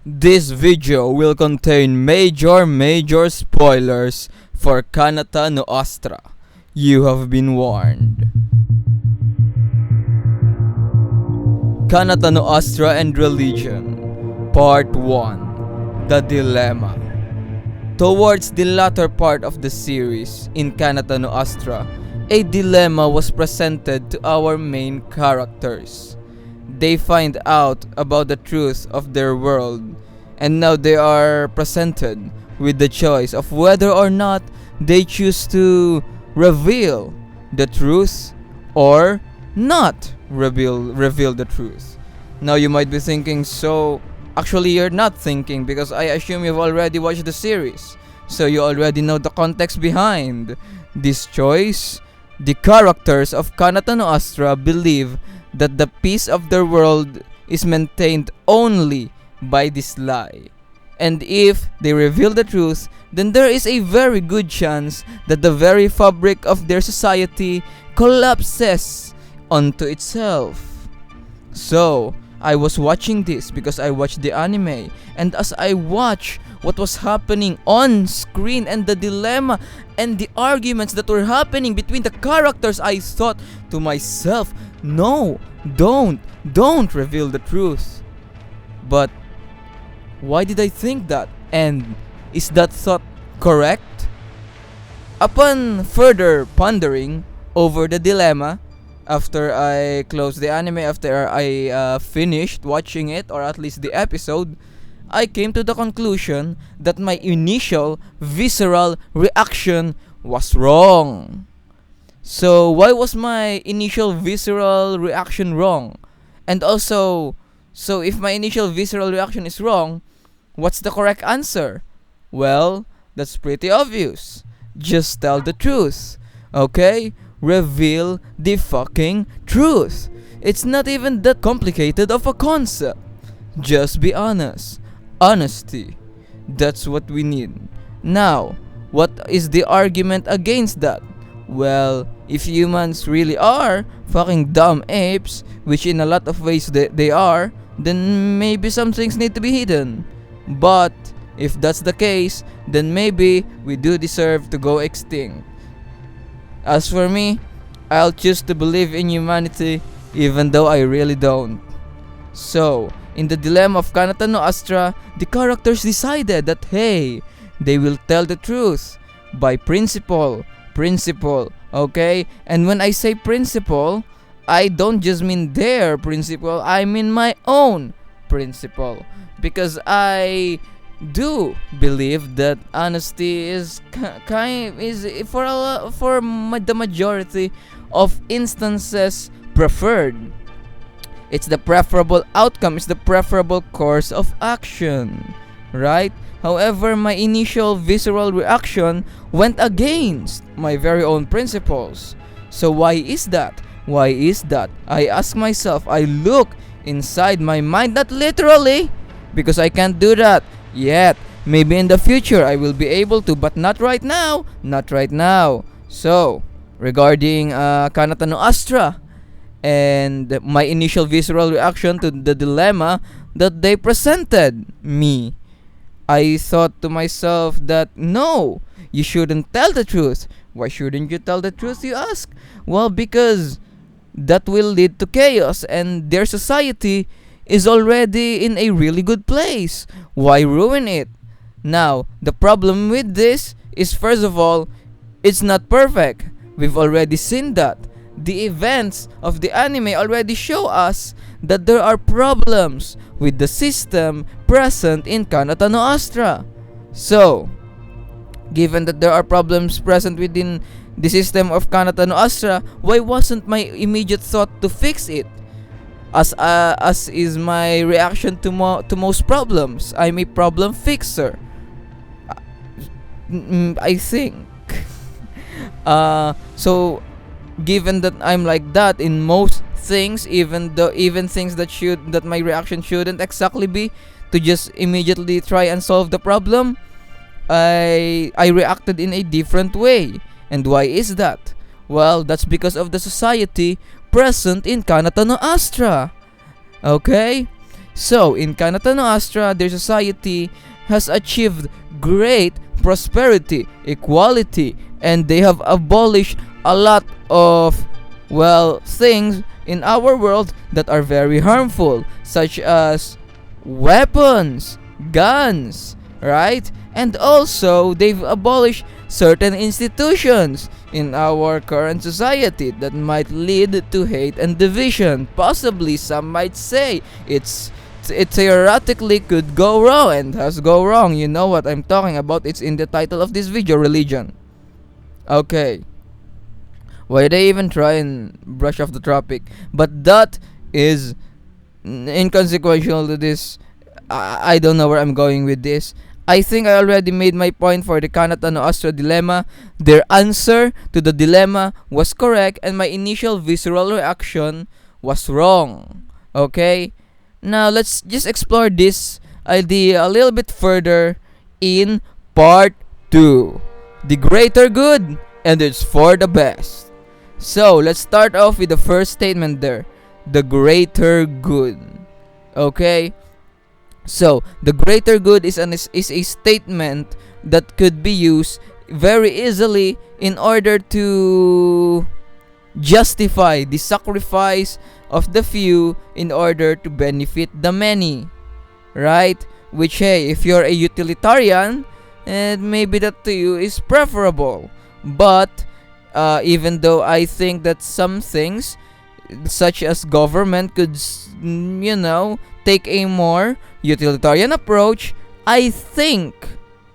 This video will contain major spoilers for Kanata no Astra. You have been warned. Kanata no Astra and Religion Part 1 The Dilemma. Towards the latter part of the series, in Kanata no Astra, a dilemma was presented to our main characters. They find out about the truth of their world, and now they are presented with the choice of whether or not they choose to reveal the truth or not reveal the truth. Now you might be thinking, so actually you're not thinking, because I assume you've already watched the series, so you already know the context behind this choice. The characters of Kanata no Astra believe that the peace of their world is maintained only by this lie. And if they reveal the truth, then there is a very good chance that the very fabric of their society collapses onto itself. So, I was watching this because I watched the anime, and as I watched what was happening on screen and the dilemma and the arguments that were happening between the characters, I thought to myself, no, don't reveal the truth. But why did I think that? And is that thought correct? Upon further pondering over the dilemma, after I closed the anime, after I finished watching it, or at least the episode, I came to the conclusion that my initial visceral reaction was wrong. So why was my initial visceral reaction wrong? And also, so if my initial visceral reaction is wrong, what's the correct answer? Well, that's pretty obvious. Just tell the truth. Okay? Reveal the fucking truth. It's not even that complicated of a concept. Just be honest. Honesty. That's what we need. Now, what is the argument against that? Well, if humans really are fucking dumb apes, which in a lot of ways they are, then maybe some things need to be hidden. But if that's the case, then maybe we do deserve to go extinct. As for me, I'll choose to believe in humanity even though I really don't. So, in the dilemma of Kanata no Astra, the characters decided that hey, they will tell the truth by principle, okay? And when I say principle, I don't just mean their principle, I mean my own principle, because I do believe that honesty is the majority of instances preferred. It's the preferable outcome, it's the preferable course of action, right? However, my initial visceral reaction went against my very own principles. So why is that? I ask myself, I look inside my mind, not literally, because I can't do that yet. Maybe in the future I will be able to, but not right now. So, regarding Kanata no Astra and my initial visceral reaction to the dilemma that they presented me, I thought to myself that no, you shouldn't tell the truth. Why shouldn't you tell the truth, you ask? Well, because that will lead to chaos, and their society is already in a really good place. Why ruin it? Now, the problem with this is, first of all, it's not perfect. We've already seen that. The events of the anime already show us that there are problems with the system present in Kanata no Astra. So, given that there are problems present within the system of Kanata no Astra, why wasn't my immediate thought to fix it? As is my reaction to most problems. I'm a problem fixer. I think. So, given that I'm like that in most things, even things that my reaction shouldn't exactly be to just immediately try and solve the problem, I reacted in a different way. And why is that? Well, that's because of the society present in Kanata no Astra. Okay? So, in Kanata no Astra, their society has achieved great prosperity, equality, and they have abolished a lot of, well, things in our world that are very harmful, such as weapons, guns, right? And also, they've abolished certain institutions in our current society that might lead to hate and division. Possibly, some might say it theoretically could go wrong and has go wrong. You know what I'm talking about. It's in the title of this video, religion. Okay. Why they even try and brush off the topic? But that is inconsequential to this. I don't know where I'm going with this. I think I already made my point for the Kanata no Astra dilemma. Their answer to the dilemma was correct, and my initial visceral reaction was wrong. Okay? Now, let's just explore this idea a little bit further in part 2. The greater good, and it's for the best. So, let's start off with the first statement there. The greater good. Okay? So, the greater good is a statement that could be used very easily in order to justify the sacrifice of the few in order to benefit the many, right? Which, hey, if you're a utilitarian, and maybe that to you is preferable. But even though I think that some things, such as government, could take a more utilitarian approach, I think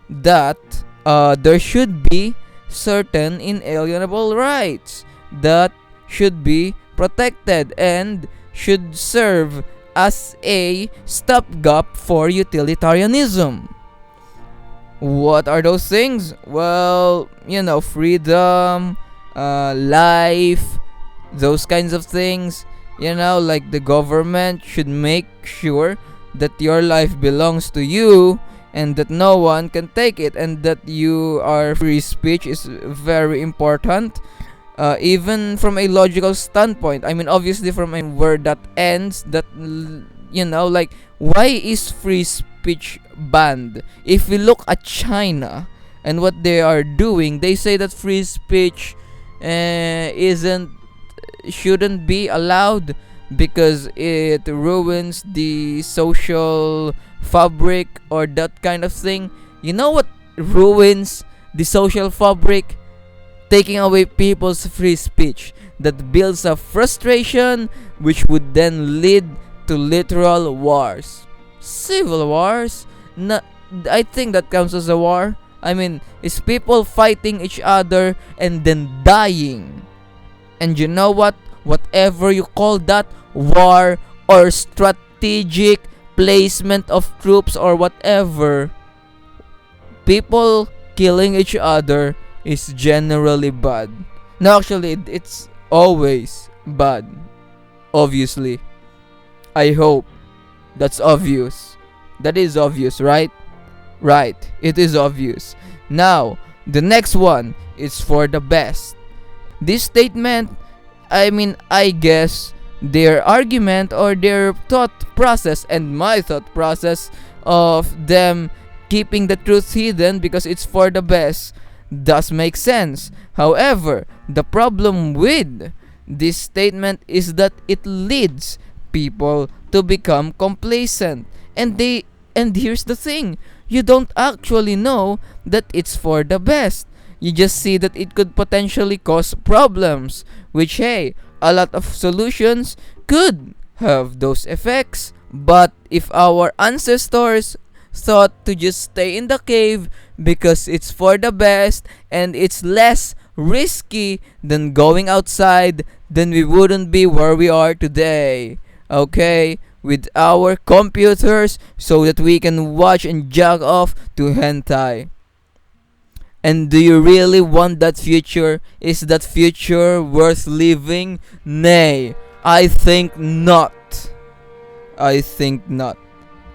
that there should be certain inalienable rights that should be protected and should serve as a stopgap for utilitarianism. What are those things? Well, freedom, life, those kinds of things. Like the government should make sure that your life belongs to you and that no one can take it, and that you are free speech is very important. Even from a logical standpoint, I mean, obviously from a word that ends, that like, why is free speech banned? If we look at China and what they are doing, they say that free speech shouldn't be allowed because it ruins the social fabric or that kind of thing. You know what ruins the social fabric? Taking away people's free speech. That builds up frustration, which would then lead to literal wars. Civil wars? I think that counts as a war. I mean, it's people fighting each other and then dying. And you know what? Whatever you call that, war or strategic placement of troops or whatever, people killing each other is generally bad. No, actually, it's always bad. Obviously. I hope that's obvious. That is obvious, right? Right, it is obvious. Now, the next one is for the best. This statement, I guess their argument or their thought process and my thought process of them keeping the truth hidden because it's for the best does make sense. However, the problem with this statement is that it leads people to become complacent. And here's the thing, you don't actually know that it's for the best. You just see that it could potentially cause problems, which, hey, a lot of solutions could have those effects. But if our ancestors thought to just stay in the cave because it's for the best and it's less risky than going outside, then we wouldn't be where we are today. Okay? With our computers so that we can watch and jog off to hentai. And do you really want that future? Is that future worth living? Nay, I think not. I think not.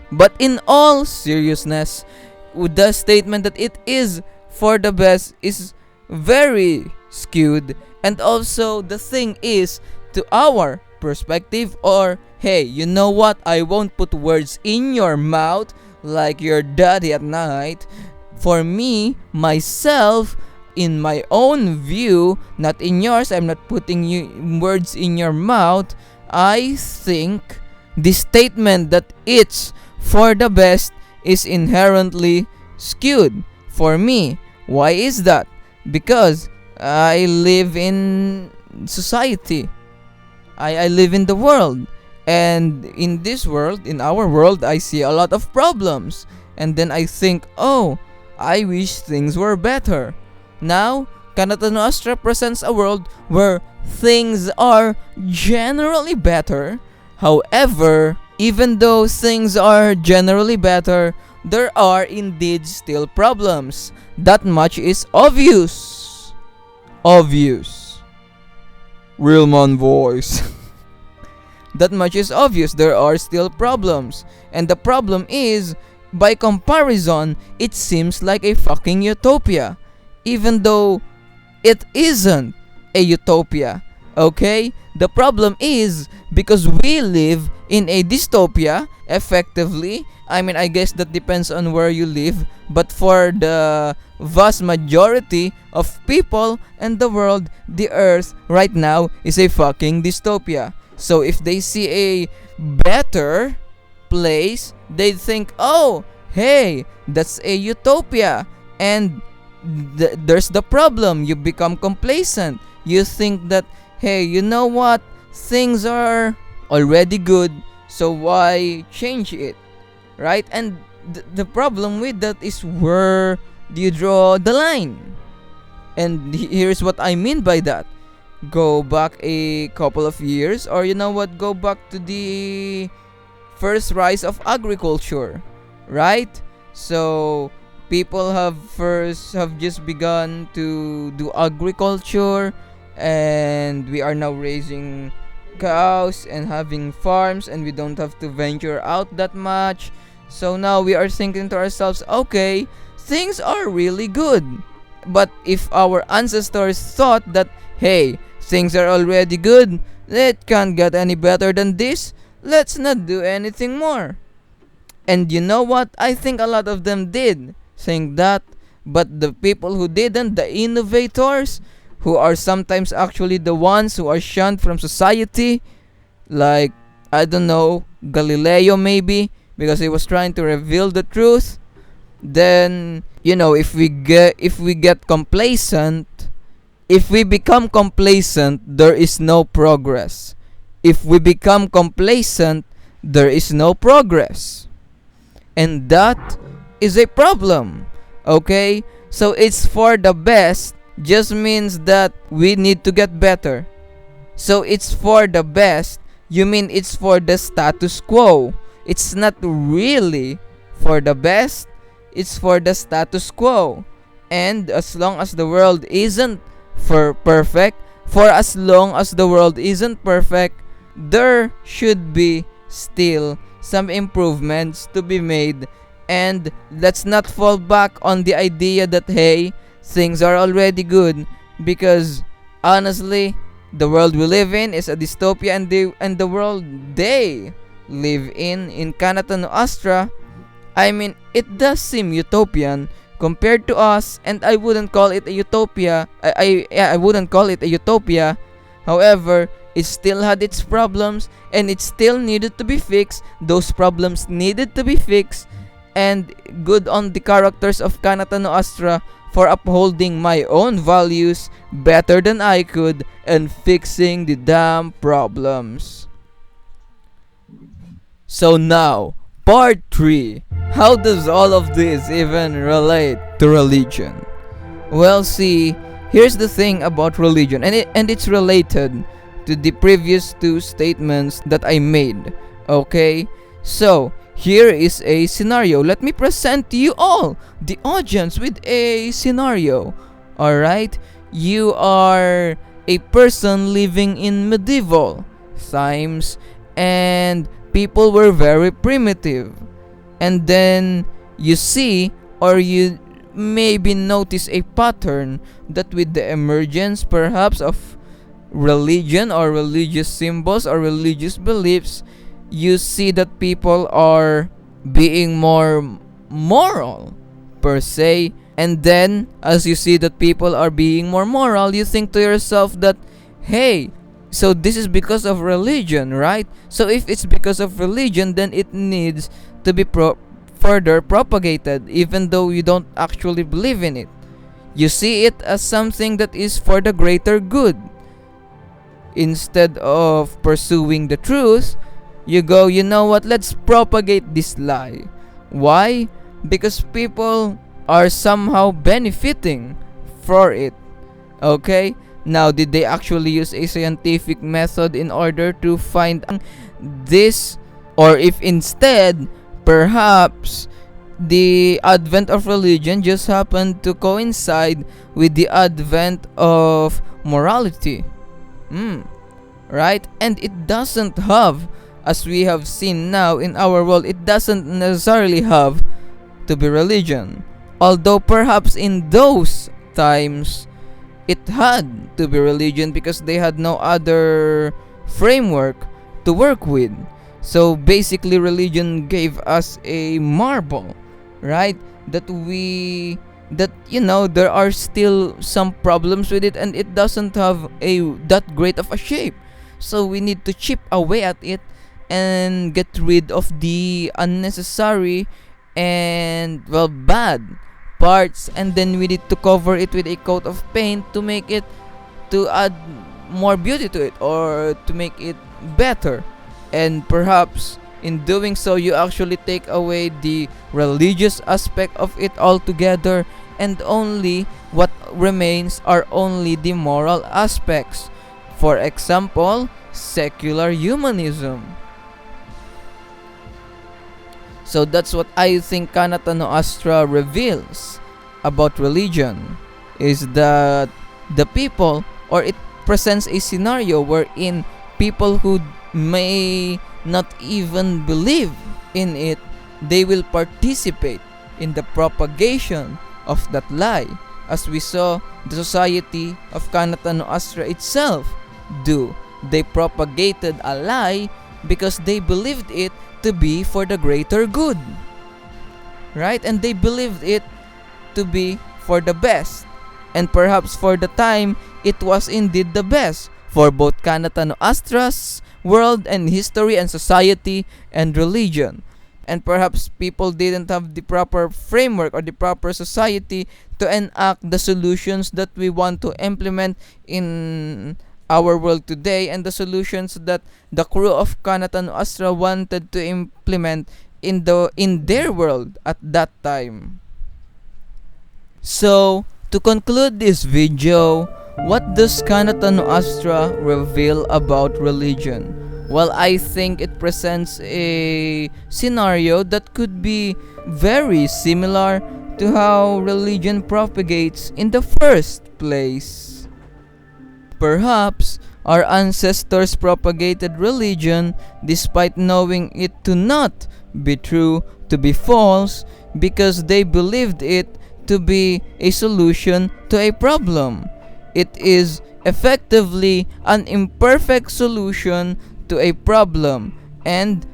But in all seriousness, the statement that it is for the best is very skewed. And also, the thing is, to our perspective, or hey, you know what, I won't put words in your mouth like your daddy at night. For me, myself, in my own view, not in yours, I'm not putting words in your mouth. I think the statement that it's for the best is inherently skewed for me. Why is that? Because I live in society. I live in the world. And in this world, in our world, I see a lot of problems. And then I think, oh, I wish things were better. Now, Kanata no Astra presents a world where things are generally better. However, even though things are generally better, there are indeed still problems. That much is obvious. Obvious. Real man voice. That much is obvious. There are still problems. And the problem is, by comparison, it seems like a fucking utopia. Even though it isn't a utopia. Okay? The problem is, because we live in a dystopia, effectively. I mean, I guess that depends on where you live. But for the vast majority of people and the world, the earth right now is a fucking dystopia. So if they see a better place, they think, oh, hey, that's a utopia. And there's the problem. You become complacent. You think that, hey, you know what? Things are already good, so why change it? Right? And the problem with that is, where do you draw the line? And here's what I mean by that. Go back a couple of years, or you know what, go back to the first rise of agriculture, right? So people have just begun to do agriculture, and we are now raising cows and having farms, and we don't have to venture out that much. So now we are thinking to ourselves, okay, things are really good. But if our ancestors thought that, hey, things are already good, it can't get any better than this, let's not do anything more. And you know what? I think a lot of them did think that, but the people who didn't, the innovators, who are sometimes actually the ones who are shunned from society, like, I don't know, Galileo maybe, because he was trying to reveal the truth. Then, you know, if we get complacent, if we become complacent, there is no progress. If we become complacent, there is no progress. And that is a problem. Okay? So it's for the best just means that we need to get better. So it's for the best, you mean it's for the status quo. It's not really for the best, it's for the status quo. And as long as the world isn't for as long as the world isn't perfect, there should be still some improvements to be made. And let's not fall back on the idea that, hey, things are already good, because honestly, the world we live in is a dystopia, and the world they live in Kanata no Astra, I mean, it does seem utopian compared to us, and I wouldn't call it a utopia. I wouldn't call it a utopia. However, it still had its problems, and it still needed to be fixed. Those problems needed to be fixed, and good on the characters of Kanata no Astra for upholding my own values better than I could and fixing the damn problems. So now, part 3. How does all of this even relate to religion? Well, see, here's the thing about religion, and it's related to the previous 2 statements that I made. Okay? So, here is a scenario. Let me present to you all, the audience, with a scenario. Alright? You are a person living in medieval times, and people were very primitive. And then you see, or you maybe notice a pattern, that with the emergence perhaps of religion or religious symbols or religious beliefs, you see that people are being more moral per se. And then, as you see that people are being more moral, you think to yourself that, hey, so this is because of religion, right? So if it's because of religion, then it needs to be further propagated, even though you don't actually believe in it. You see it as something that is for the greater good. Instead of pursuing the truth, you go, you know what, let's propagate this lie. Why? Because people are somehow benefiting for it. Okay? Now, did they actually use a scientific method in order to find this? Or if instead, perhaps the advent of religion just happened to coincide with the advent of morality. Right? And it doesn't have, as we have seen now in our world, it doesn't necessarily have to be religion. Although perhaps in those times, it had to be religion because they had no other framework to work with. So basically, religion gave us a marble, right? That there are still some problems with it, and it doesn't have that great of a shape. So we need to chip away at it and get rid of the unnecessary and bad parts, and then we need to cover it with a coat of paint to make it, to add more beauty to it or to make it better. And perhaps in doing so, you actually take away the religious aspect of it altogether, and only what remains are only the moral aspects. For example, secular humanism. So that's what I think Kanata no Astra reveals about religion, is that the people, or it presents a scenario wherein people who may not even believe in it, they will participate in the propagation of that lie, as we saw the society of Kanata no Astra itself do. They propagated a lie because they believed it to be for the greater good, right? And they believed it to be for the best, and perhaps for the time it was indeed the best for both Kanata no Astra's world and history and society and religion. And perhaps people didn't have the proper framework or the proper society to enact the solutions that we want to implement in our world today, and the solutions that the crew of Kanata no Astra wanted to implement in their world at that time. So, to conclude this video, what does Kanata no Astra reveal about religion? Well, I think it presents a scenario that could be very similar to how religion propagates in the first place. Perhaps our ancestors propagated religion despite knowing it to not be true, to be false, because they believed it to be a solution to a problem. It is effectively an imperfect solution to a problem, and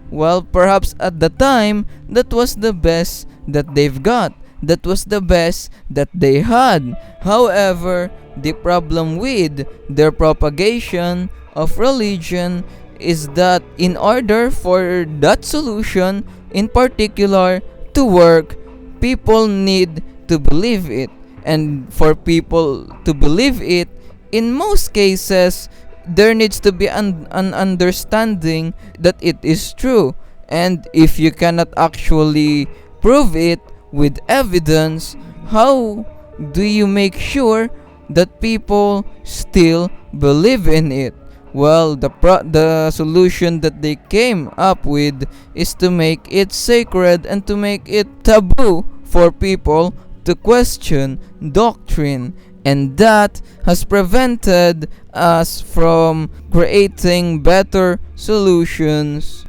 perhaps at the time that was the best that they've got. That was the best that they had. However, the problem with their propagation of religion is that in order for that solution in particular to work, people need to believe it. And for people to believe it, in most cases, there needs to be an understanding that it is true. And if you cannot actually prove it with evidence, how do you make sure that people still believe in it? Well, the solution that they came up with is to make it sacred and to make it taboo for people to question doctrine, and that has prevented us from creating better solutions.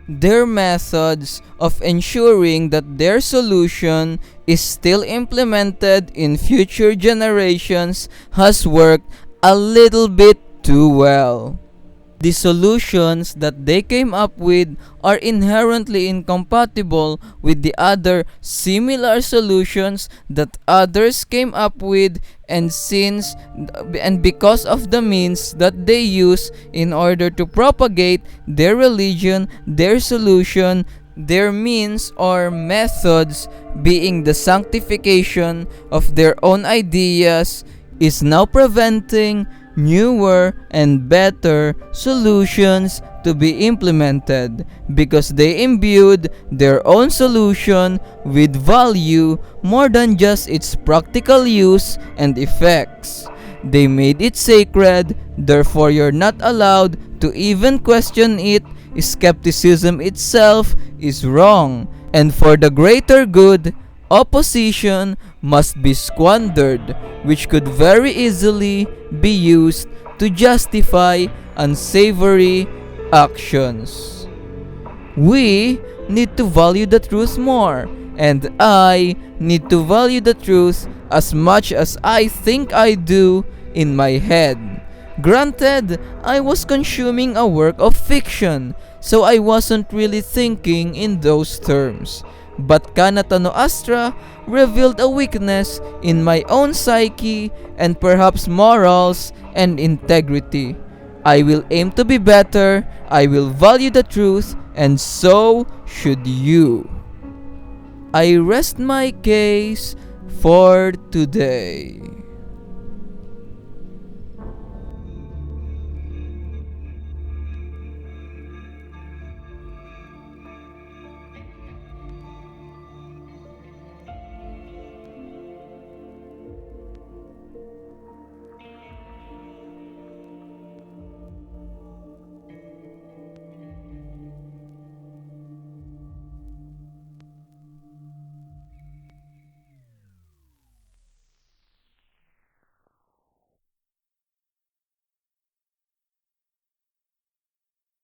Their methods of ensuring that their solution is still implemented in future generations has worked a little bit too well. The solutions that they came up with are inherently incompatible with the other similar solutions that others came up with, and because of the means that they use in order to propagate their religion, their solution, their means or methods being the sanctification of their own ideas, is now preventing newer and better solutions to be implemented, because they imbued their own solution with value more than just its practical use and effects. They made it sacred, therefore you're not allowed to even question it. Skepticism itself is wrong, and for the greater good, opposition must be squandered, which could very easily be used to justify unsavory actions. We need to value the truth more, and I need to value the truth as much as I think I do in my head. Granted, I was consuming a work of fiction, so I wasn't really thinking in those terms. But Kanata no Astra revealed a weakness in my own psyche and perhaps morals and integrity. I will aim to be better, I will value the truth, and so should you. I rest my case for today.